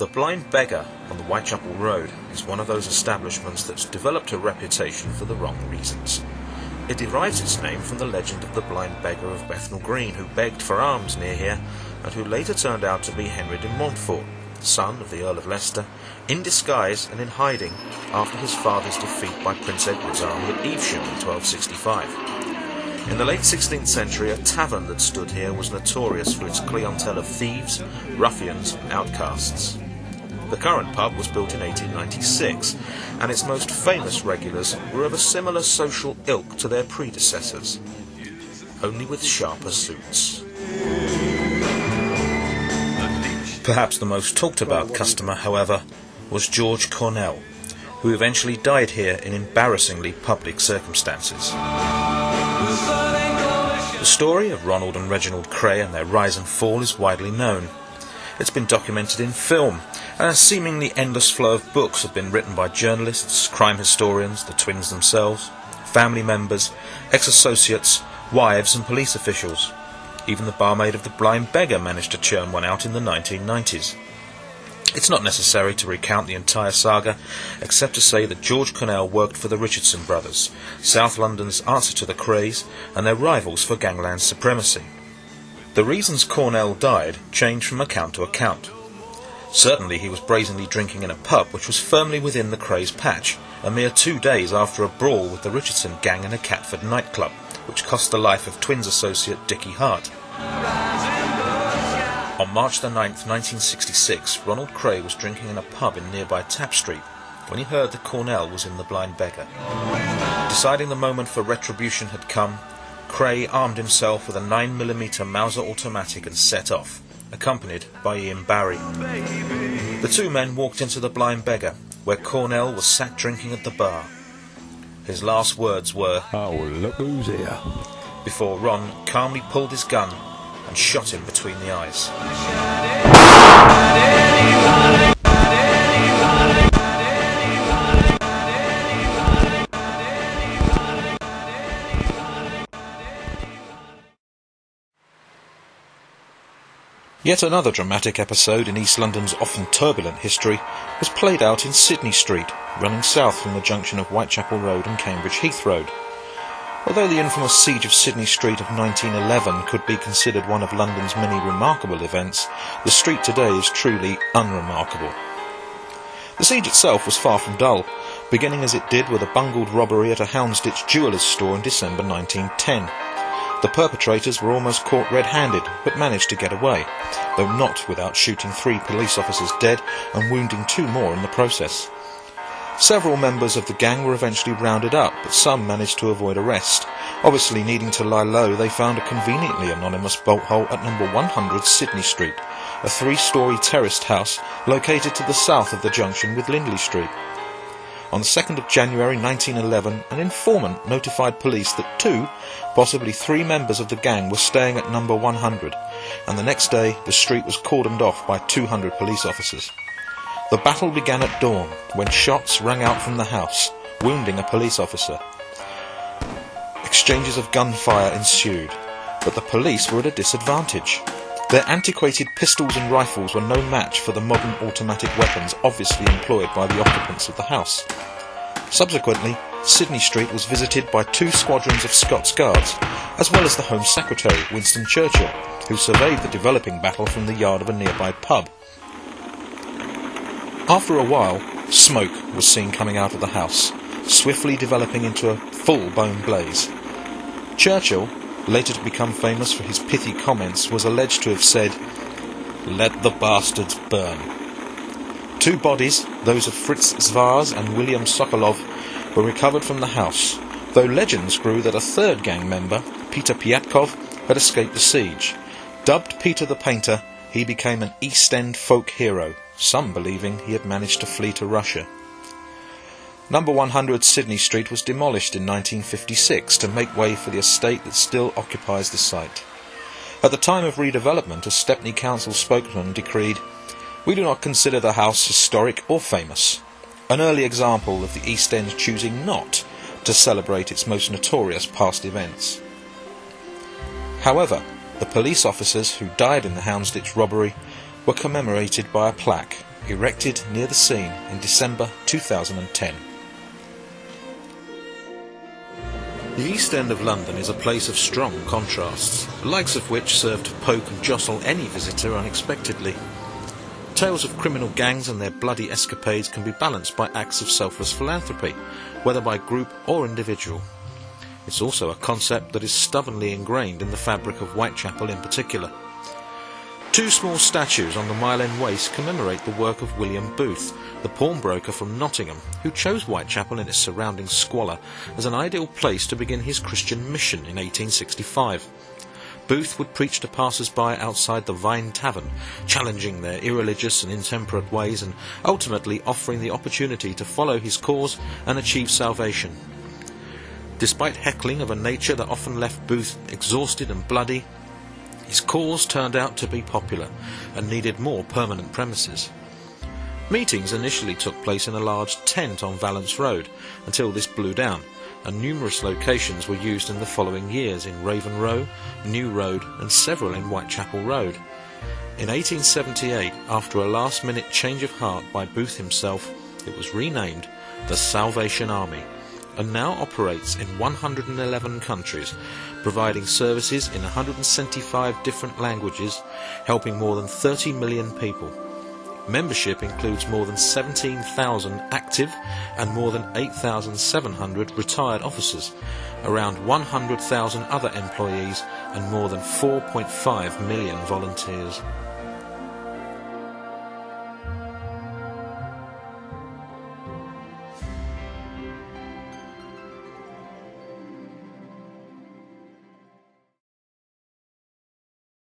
The Blind Beggar on the Whitechapel Road is one of those establishments that's developed a reputation for the wrong reasons. It derives its name from the legend of the blind beggar of Bethnal Green, who begged for alms near here, and who later turned out to be Henry de Montfort, son of the Earl of Leicester, in disguise and in hiding after his father's defeat by Prince Edward's army at Evesham in 1265. In the late 16th century, a tavern that stood here was notorious for its clientele of thieves, ruffians, and outcasts. The current pub was built in 1896, and its most famous regulars were of a similar social ilk to their predecessors, only with sharper suits. Perhaps the most talked about customer, however, was George Cornell, who eventually died here in embarrassingly public circumstances. The story of Ronald and Reginald Cray and their rise and fall is widely known. It's been documented in film, and a seemingly endless flow of books have been written by journalists, crime historians, the twins themselves, family members, ex-associates, wives and police officials. Even the barmaid of the Blind Beggar managed to churn one out in the 1990s. It's not necessary to recount the entire saga, except to say that George Cornell worked for the Richardson brothers, South London's answer to the Crays, and their rivals for gangland supremacy. The reasons Cornell died changed from account to account. Certainly he was brazenly drinking in a pub which was firmly within the Crays' patch, a mere 2 days after a brawl with the Richardson gang in a Catford nightclub, which cost the life of twins associate Dickie Hart. On March the 9th, 1966, Ronald Cray was drinking in a pub in nearby Tap Street when he heard that Cornell was in the Blind Beggar. Deciding the moment for retribution had come, Cray armed himself with a 9mm Mauser automatic and set off, accompanied by Ian Barry. The two men walked into the Blind Beggar, where Cornell was sat drinking at the bar. His last words were, "Oh, look who's here," before Ron calmly pulled his gun and shot him between the eyes. Yet another dramatic episode in East London's often turbulent history was played out in Sidney Street, running south from the junction of Whitechapel Road and Cambridge Heath Road. Although the infamous siege of Sidney Street of 1911 could be considered one of London's many remarkable events, the street today is truly unremarkable. The siege itself was far from dull, beginning as it did with a bungled robbery at a Houndsditch jeweller's store in December 1910. The perpetrators were almost caught red-handed, but managed to get away, though not without shooting 3 police officers dead and wounding 2 more in the process. Several members of the gang were eventually rounded up, but some managed to avoid arrest. Obviously needing to lie low, they found a conveniently anonymous bolt hole at number 100 Sidney Street, a 3-storey terraced house located to the south of the junction with Lindley Street. On the 2nd of January 1911, an informant notified police that 2, possibly 3 members of the gang were staying at number 100, and the next day the street was cordoned off by 200 police officers. The battle began at dawn, when shots rang out from the house, wounding a police officer. Exchanges of gunfire ensued, but the police were at a disadvantage. Their antiquated pistols and rifles were no match for the modern automatic weapons obviously employed by the occupants of the house. Subsequently, Sidney Street was visited by 2 squadrons of Scots Guards, as well as the Home Secretary, Winston Churchill, who surveyed the developing battle from the yard of a nearby pub. After a while, smoke was seen coming out of the house, swiftly developing into a full-blown blaze. Churchill, later to become famous for his pithy comments, was alleged to have said, "Let the bastards burn." 2 bodies, those of Fritz Zvars and William Sokolov, were recovered from the house, though legends grew that a 3rd gang member, Peter Piatkov, had escaped the siege. Dubbed Peter the Painter, he became an East End folk hero, some believing he had managed to flee to Russia. Number 100 Sidney Street was demolished in 1956 to make way for the estate that still occupies the site. At the time of redevelopment, a Stepney Council spokesman decreed, "We do not consider the house historic or famous," an early example of the East End choosing not to celebrate its most notorious past events. However, the police officers who died in the Houndsditch robbery were commemorated by a plaque, erected near the scene in December 2010. The East End of London is a place of strong contrasts, the likes of which serve to poke and jostle any visitor unexpectedly. Tales of criminal gangs and their bloody escapades can be balanced by acts of selfless philanthropy, whether by group or individual. It's also a concept that is stubbornly ingrained in the fabric of Whitechapel in particular. Two small statues on the Mile End Waste commemorate the work of William Booth, the pawnbroker from Nottingham, who chose Whitechapel and its surrounding squalor as an ideal place to begin his Christian mission in 1865. Booth would preach to passers-by outside the Vine Tavern, challenging their irreligious and intemperate ways and ultimately offering the opportunity to follow his cause and achieve salvation. Despite heckling of a nature that often left Booth exhausted and bloody, his cause turned out to be popular and needed more permanent premises. Meetings initially took place in a large tent on Valence Road until this blew down, and numerous locations were used in the following years in Raven Row, New Road and several in Whitechapel Road. In 1878, after a last-minute change of heart by Booth himself, it was renamed the Salvation Army, and now operates in 111 countries, providing services in 175 different languages, helping more than 30 million people. Membership includes more than 17,000 active and more than 8,700 retired officers, around 100,000 other employees and more than 4.5 million volunteers.